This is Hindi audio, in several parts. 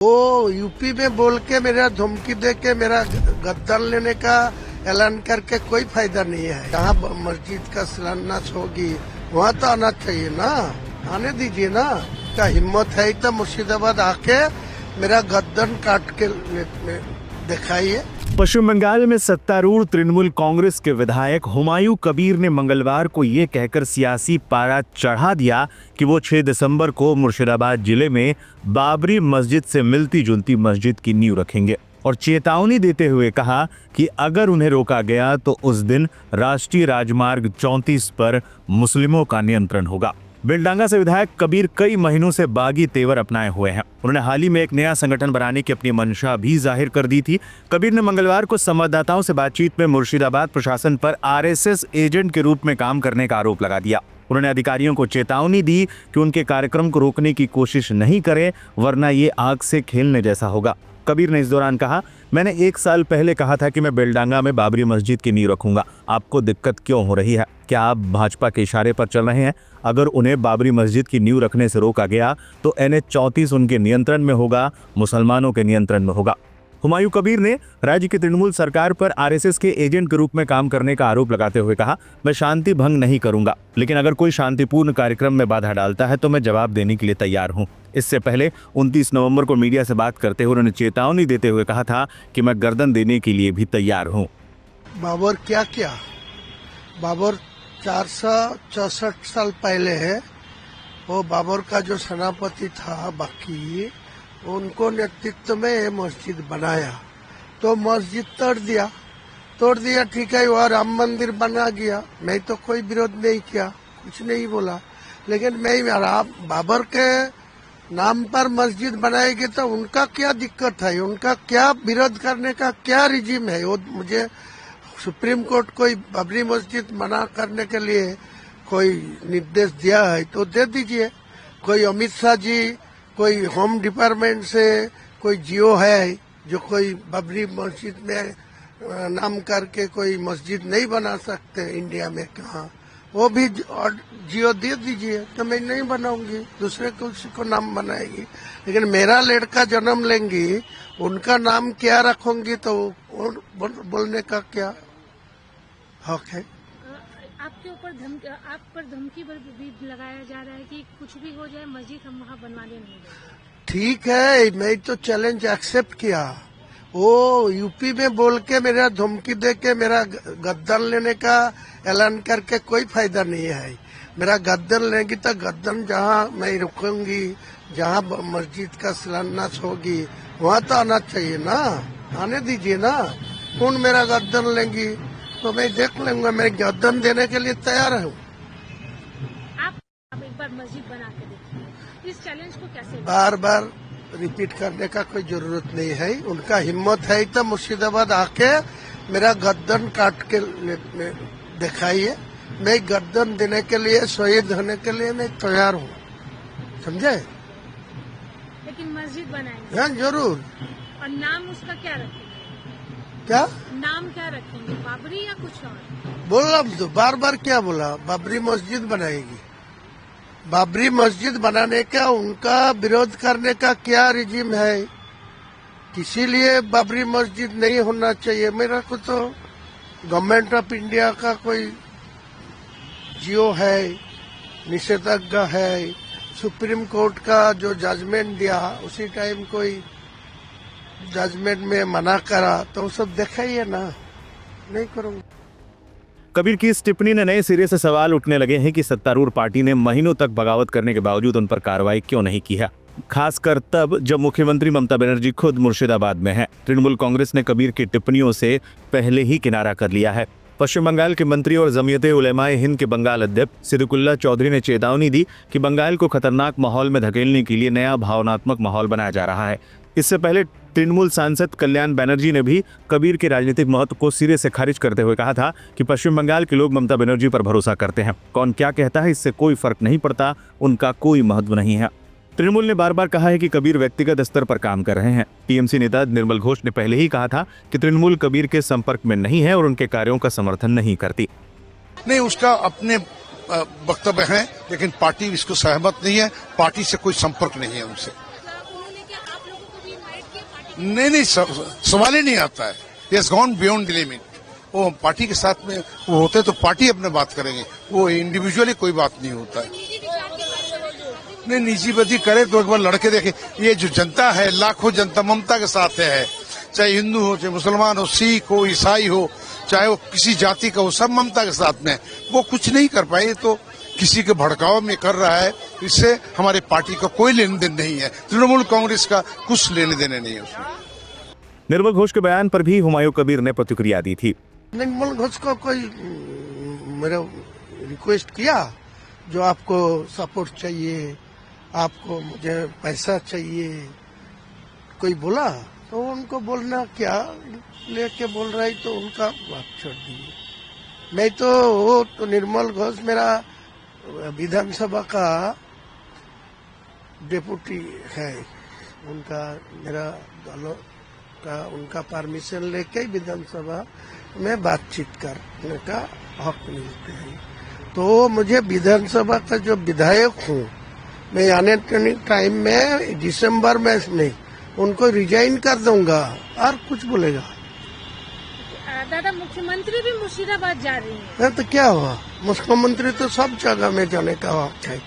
वो यूपी में बोल के मेरा धमकी दे के मेरा गद्दार लेने का ऐलान करके कोई फायदा नहीं है। जहाँ मस्जिद का शिलान्यास होगी वहाँ तो आना चाहिए ना, आने दीजिए ना। क्या हिम्मत है तो मुर्शिदाबाद आके मेरा गद्दन काट के दिखाइए। पश्चिम बंगाल में सत्तारूढ़ तृणमूल कांग्रेस के विधायक हुमायूं कबीर ने मंगलवार को ये कहकर सियासी पारा चढ़ा दिया कि वो 6 दिसंबर को मुर्शिदाबाद जिले में बाबरी मस्जिद से मिलती जुलती मस्जिद की नींव रखेंगे और चेतावनी देते हुए कहा कि अगर उन्हें रोका गया तो उस दिन राष्ट्रीय राजमार्ग 34 पर मुस्लिमों का नियंत्रण होगा। बेलडांगा से विधायक कबीर कई महीनों से बागी तेवर अपनाए हुए हैं। उन्होंने हाल ही में एक नया संगठन बनाने की अपनी मंशा भी जाहिर कर दी थी। कबीर ने मंगलवार को संवाददाताओं से बातचीत में मुर्शिदाबाद प्रशासन पर आरएसएस एजेंट के रूप में काम करने का आरोप लगा दिया। उन्होंने अधिकारियों को चेतावनी दी कि उनके कार्यक्रम को रोकने की कोशिश नहीं करें, वरना ये आग से खेलने जैसा होगा। कबीर ने इस दौरान कहा, मैंने 1 साल पहले कहा था कि मैं बेलडांगा में बाबरी मस्जिद की नींव रखूंगा। आपको दिक्कत क्यों हो रही है? क्या आप भाजपा के इशारे पर चल रहे हैं? अगर उन्हें बाबरी मस्जिद की नींव रखने से रोका गया तो NH 34 उनके नियंत्रण में होगा, मुसलमानों के नियंत्रण में होगा। हुमायूं कबीर ने राज्य की तृणमूल सरकार पर आरएसएस के एजेंट के रूप में काम करने का आरोप लगाते हुए कहा, मैं शांति भंग नहीं करूंगा, लेकिन अगर कोई शांतिपूर्ण कार्यक्रम में बाधा डालता है तो मैं जवाब देने के लिए तैयार हूं। इससे पहले 29 नवंबर को मीडिया से बात करते हुए उन्होंने चेतावनी देते हुए कहा था कि मैं गर्दन देने के लिए भी तैयार हूं। बाबर क्या किया? बाबर 464 साल पहले है, वो बाबर का जो सेनापति था बाकी, उनको नेतृत्व में ये मस्जिद बनाया। तो मस्जिद तोड़ दिया ठीक है, वहाँ राम मंदिर बना गया। मैं तो कोई विरोध नहीं किया, कुछ नहीं बोला, लेकिन मैं बाबर के नाम पर मस्जिद बनाएगी तो उनका क्या दिक्कत है? उनका क्या विरोध करने का क्या रिजीम है? वो मुझे सुप्रीम कोर्ट कोई बाबरी मस्जिद मना करने के लिए कोई निर्देश दिया है तो दे दीजिए। कोई अमित शाह जी, कोई होम डिपार्टमेंट से कोई जियो है जो कोई बाबरी मस्जिद में नाम करके कोई मस्जिद नहीं बना सकते इंडिया में, कहाँ? वो भी जियो दे दीजिए तो मैं नहीं बनाऊंगी, दूसरे किसी को नाम बनाएगी। लेकिन मेरा लड़का जन्म लेंगी, उनका नाम क्या रखूंगी तो बोलने का क्या हक है? आपके ऊपर आप पर धमकी भी लगाया जा रहा है कि कुछ भी हो जाए मस्जिद हम वहाँ बनवाने नहीं देंगे। ठीक है, मैं तो चैलेंज एक्सेप्ट किया। वो यूपी में बोल के मेरा धमकी दे के मेरा गद्दन लेने का ऐलान करके कोई फायदा नहीं है। मेरा गद्दन लेंगी तो गद्दन जहाँ मैं रुकूंगी, जहाँ मस्जिद का शिलान्यास होगी वहाँ तो आना चाहिए ना, आने दीजिए ना। कौन मेरा गद्दन लेंगी तो मैं देख लूंगा, मैं गद्दन देने के लिए तैयार हूँ। आप एक बार मस्जिद बना के देखिए, इस चैलेंज को कैसे बार बार रिपीट करने का कोई जरूरत नहीं है। उनका हिम्मत है तो मुर्शिदाबाद आके मेरा गद्दन काट के दिखाइए। मैं गद्दन देने के लिए, शहीद होने के लिए मैं तैयार हूँ, समझे? लेकिन मस्जिद बनाएंगे? हाँ जरूर। और नाम उसका क्या रखेंगे? क्या नाम क्या रखेंगे, बाबरी या कुछ और? बोला तो बार बार क्या बोला? बाबरी मस्जिद बनाएगी। बाबरी मस्जिद बनाने का उनका विरोध करने का क्या रिजीम है? किसी लिए बाबरी मस्जिद नहीं होना चाहिए। मेरा को तो गवर्नमेंट ऑफ इंडिया का कोई जियो है, निषेधाज्ञ है, सुप्रीम कोर्ट का जो जजमेंट दिया उसी टाइम कोई जजमेंट में मना करा तो सब देखा ही है ना, नहीं करूँगा। कबीर की इस टिप्पणी ने नए सिरे से सवाल उठने लगे हैं कि सत्तारूढ़ पार्टी ने महीनों तक बगावत करने के बावजूद उन पर कार्रवाई क्यों नहीं की है, खासकर तब जब मुख्यमंत्री ममता बनर्जी खुद मुर्शिदाबाद में हैं। तृणमूल कांग्रेस ने कबीर की टिप्पणियों से पहले ही किनारा कर लिया है। पश्चिम बंगाल के मंत्री और जमीयते उलेमाए हिंद के बंगाल अध्यक्ष सिद्दुकुल्ला चौधरी ने चेतावनी दी कि बंगाल को खतरनाक माहौल में धकेलने के लिए नया भावनात्मक माहौल बनाया जा रहा है। इससे पहले तृणमूल सांसद कल्याण बनर्जी ने भी कबीर के राजनीतिक महत्व को सिरे से खारिज करते हुए कहा था कि पश्चिम बंगाल के लोग ममता बनर्जी पर भरोसा करते हैं। कौन क्या कहता है इससे कोई फर्क नहीं पड़ता, उनका कोई महत्व नहीं है। तृणमूल ने बार बार कहा है कि कबीर व्यक्तिगत स्तर पर काम कर रहे हैं। टीएमसी नेता निर्मल घोष ने पहले ही कहा था कि तृणमूल कबीर के संपर्क में नहीं है और उनके कार्यों का समर्थन नहीं करती। नहीं, उसका अपने वक्तव्य है, लेकिन पार्टी इसको सहमत नहीं है। पार्टी से कोई संपर्क नहीं है उनसे। उन्होंने क्या आप लोगों को भी नहीं, सवाल ही नहीं आता है। It's gone beyond the limit. वो पार्टी के साथ में वो होते तो पार्टी अपने बात करेंगे, वो इंडिविजुअली कोई बात नहीं होता है। नहीं, निजी बदी करे तो एक बार लड़के देखे। ये जो जनता है, लाखों जनता ममता के साथ है, चाहे हिंदू हो, चाहे मुसलमान हो, सिख हो, ईसाई हो, चाहे वो किसी जाति का हो, सब ममता के साथ में। वो कुछ नहीं कर पाए तो किसी के भड़काव में कर रहा है। इससे हमारे पार्टी का कोई लेन देन नहीं है, तृणमूल कांग्रेस का कुछ लेने देने नहीं है उसमें। निर्मल घोष के बयान पर भी हुमायूं कबीर ने प्रतिक्रिया दी थी। निर्मल घोष को कोई मेरा रिक्वेस्ट किया जो आपको सपोर्ट चाहिए, आपको मुझे पैसा चाहिए, कोई बोला तो उनको बोलना क्या लेके बोल रहा है तो उनका बात छोड़ दिए। नहीं तो वो तो निर्मल घोष मेरा विधानसभा का डिप्यूटी है, उनका मेरा दलों का उनका परमिशन लेके विधानसभा में बातचीत करने का हक मिलता है। तो मुझे विधानसभा का जो विधायक हूँ, मैं आने टाइम में दिसंबर में नहीं उनको रिजाइन कर दूंगा और कुछ बोलेगा। दादा, मुख्यमंत्री भी मुर्शिदाबाद जा रही है तो क्या हुआ, मुख्यमंत्री तो सब जगह में जाने का हक है,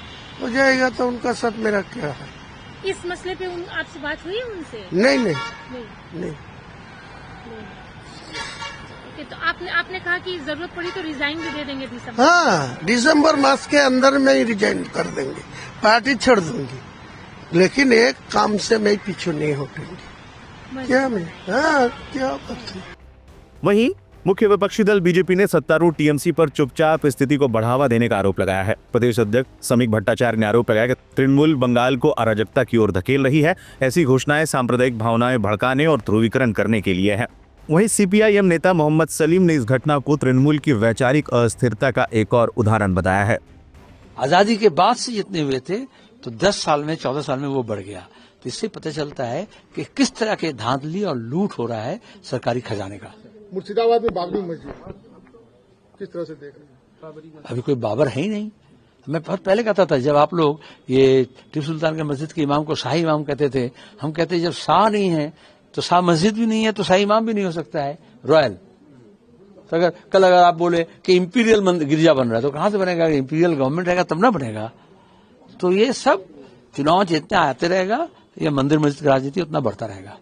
हो जाएगा तो उनका साथ मेरा क्या है। इस मसले पे आपसे बात हुई उनसे? नहीं। तो आपने कहा कि जरूरत पड़ी तो रिजाइन भी दे देंगे दिसंबर। हाँ, दिसंबर मास के अंदर में ही रिजाइन कर देंगे, पार्टी छोड़ दूंगी, लेकिन एक काम से मैं पीछे नहीं हटूंगी। क्या मैं क्या बात है। वहीं मुख्य विपक्षी दल बीजेपी ने सत्तारूढ़ टीएमसी पर चुपचाप स्थिति को बढ़ावा देने का आरोप लगाया है। प्रदेश अध्यक्ष समीक भट्टाचार्य ने आरोप लगाया कि तृणमूल बंगाल को अराजकता की ओर धकेल रही है। ऐसी घोषणाएं सांप्रदायिक भावनाएं भड़काने और ध्रुवीकरण करने के लिए है। वहीं सीपीआईएम नेता मोहम्मद सलीम ने इस घटना को तृणमूल की वैचारिक अस्थिरता का एक और उदाहरण बताया है। आजादी के बाद से जितने हुए थे तो 10 साल में 14 साल में वो बढ़ गया। तो इससे पता चलता है कि किस तरह के धांधली और लूट हो रहा है सरकारी खजाने का। मुर्शिदाबाद में बाबरी मस्जिद किस तरह से देख रहे हैं? अभी कोई बाबर है ही नहीं। मैं बहुत पहले कहता था, जब आप लोग ये टिपू सुल्तान के मस्जिद के इमाम को शाही इमाम कहते थे, हम कहते जब शाह नहीं है तो शाह मस्जिद भी नहीं है तो शाही इमाम भी नहीं हो सकता है, रॉयल। तो अगर आप बोले कि इंपीरियल गिरजा बन रहा है तो कहां से बनेगा? इंपीरियल गवर्नमेंट रहेगा तब ना बनेगा। तो ये सब चुनाव जितना आते रहेगा, ये मंदिर मस्जिद की राजनीति उतना बढ़ता रहेगा।